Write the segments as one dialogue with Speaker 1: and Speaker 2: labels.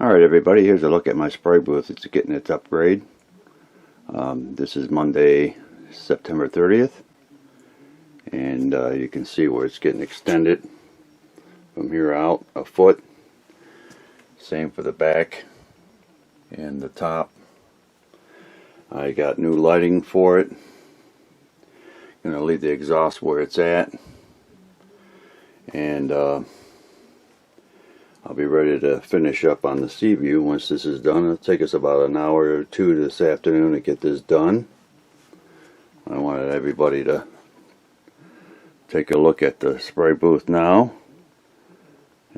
Speaker 1: Alright everybody, here's a look at my spray booth. It's getting its upgrade. This is Monday, September 30th. And you can see where it's getting extended from here out a foot. Same for the back and the top. I got new lighting for it. Gonna leave the exhaust where it's at. And I'll be ready to finish up on the Seaview once this is done. It'll take us about an hour or two this afternoon to get this done. I wanted everybody to take a look at the spray booth now,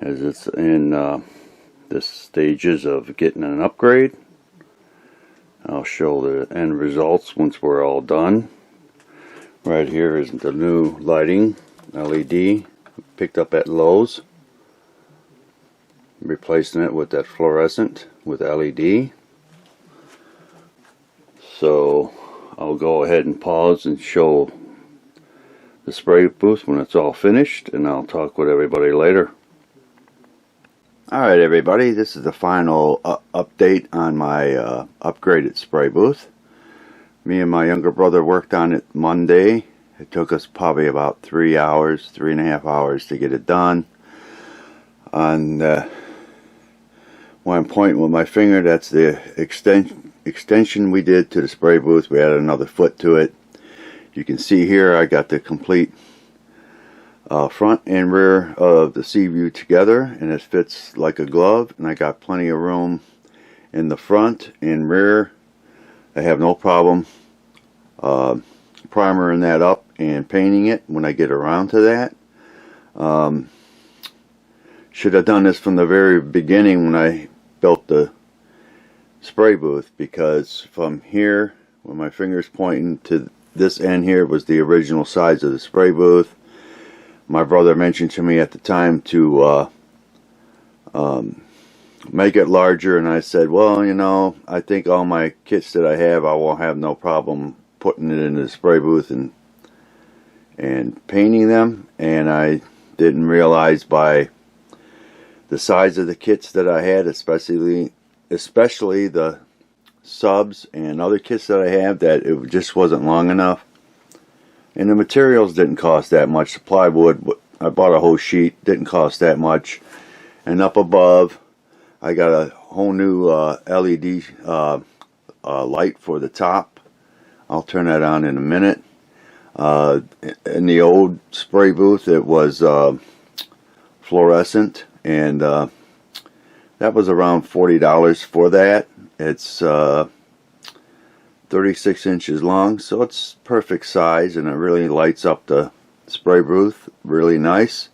Speaker 1: as it's in the stages of getting an upgrade. I'll show the end results once we're all done. Right here is the new lighting, LED, picked up at Lowe's. Replacing it with that fluorescent with LED. So I'll go ahead and pause and show the spray booth when it's all finished, and I'll talk with everybody later. Alright everybody, this is the final update on my upgraded spray booth. Me and my younger brother worked on it Monday. It took us probably about 3 hours, 3.5 hours to get it done. When I'm pointing with my finger, that's the extension we did to the spray booth. We added another foot to it. You can see here I got the complete front and rear of the Seaview together, and it fits like a glove, and I got plenty of room in the front and rear. I have no problem primering that up and painting it when I get around to that. Should have done this from the very beginning when I built the spray booth, because from here, when my finger's pointing to this end here, was the original size of the spray booth. My brother mentioned to me at the time to make it larger, and I said, well, you know, I think all my kits that I have, I won't have no problem putting it in the spray booth and painting them. And I didn't realize by the size of the kits that I had, especially the subs and other kits that I have, that it just wasn't long enough. And the materials didn't cost that much. The plywood, I bought a whole sheet, didn't cost that much. And up above, I got a whole new LED light for the top. I'll turn that on in a minute. In the old spray booth, it was fluorescent, and that was around $40 for that. It's 36 inches long, so it's perfect size, and it really lights up the spray booth really nice.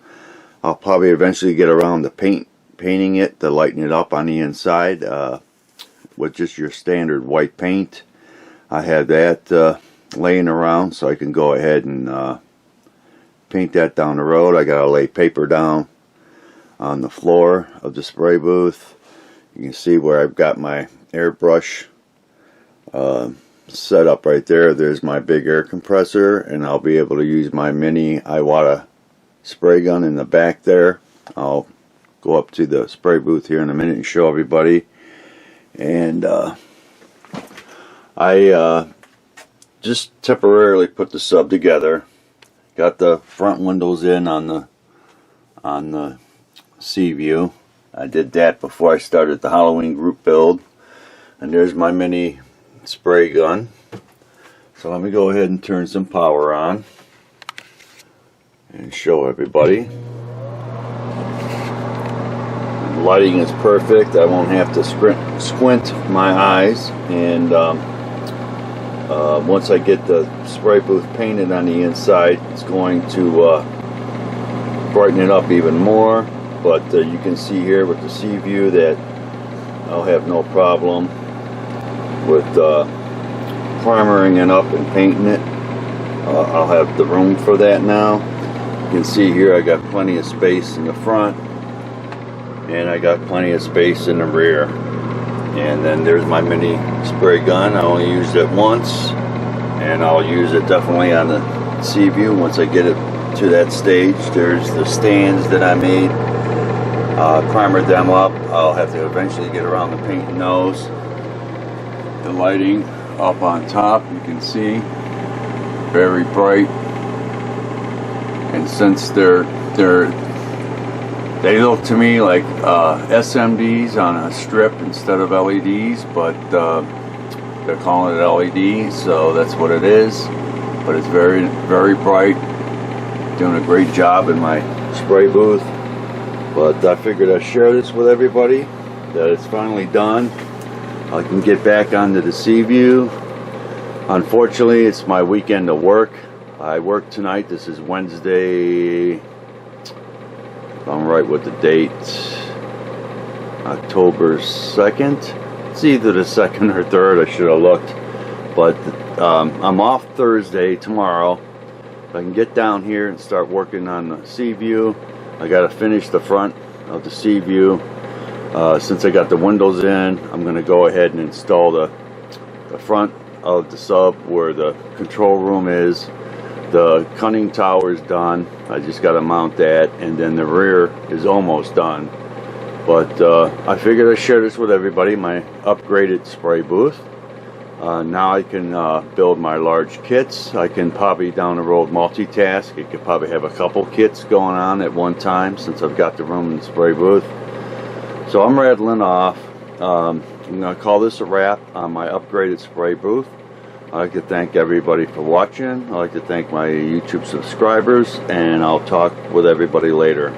Speaker 1: I'll probably eventually get around to painting it, to lighten it up on the inside with just your standard white paint. I have that laying around, so I can go ahead and paint that down the road. I gotta lay paper down on the floor of the spray booth. You can see where I've got my airbrush set up right there. There's my big air compressor, and I'll be able to use my mini Iwata spray gun in the back there. I'll go up to the spray booth here in a minute and show everybody. And I just temporarily put the sub together. Got the front windows in on the Seaview. I did that before I started the Halloween group build. And there's my mini spray gun. So let me go ahead and turn some power on and show everybody. The lighting is perfect. I won't have to squint my eyes. And once I get the spray booth painted on the inside, it's going to brighten it up even more. But you can see here with the Seaview that I'll have no problem with primering it up and painting it. I'll have the room for that now. You can see here I got plenty of space in the front, and I got plenty of space in the rear. And then there's my mini spray gun. I only used it once, and I'll use it definitely on the Seaview once I get it to that stage. There's the stands that I made primer them up. I'll have to eventually get around to painting those. The lighting up on top, you can see, very bright. And since they look to me like SMDs on a strip instead of LEDs, but they're calling it LED, so that's what it is. But it's very, very bright. Doing a great job in my spray booth. But I figured I'd share this with everybody, that it's finally done. I can get back onto the Seaview. Unfortunately, it's my weekend of work. I work tonight. This is Wednesday, if I'm right with the date, October 2nd. It's either the 2nd or 3rd, I should have looked. But I'm off Thursday, tomorrow. If I can get down here and start working on the Seaview. I got to finish the front of the Seaview. Since I got the windows in, I'm going to go ahead and install the front of the sub where the control room is. The conning tower is done. I just got to mount that, and then the rear is almost done. But I figured I'd share this with everybody, my upgraded spray booth. Now I can build my large kits. I can probably down the road multitask. I could probably have a couple kits going on at one time since I've got the room in the spray booth. So I'm rattling off. I'm going to call this a wrap on my upgraded spray booth. I'd like to thank everybody for watching. I'd like to thank my YouTube subscribers, and I'll talk with everybody later.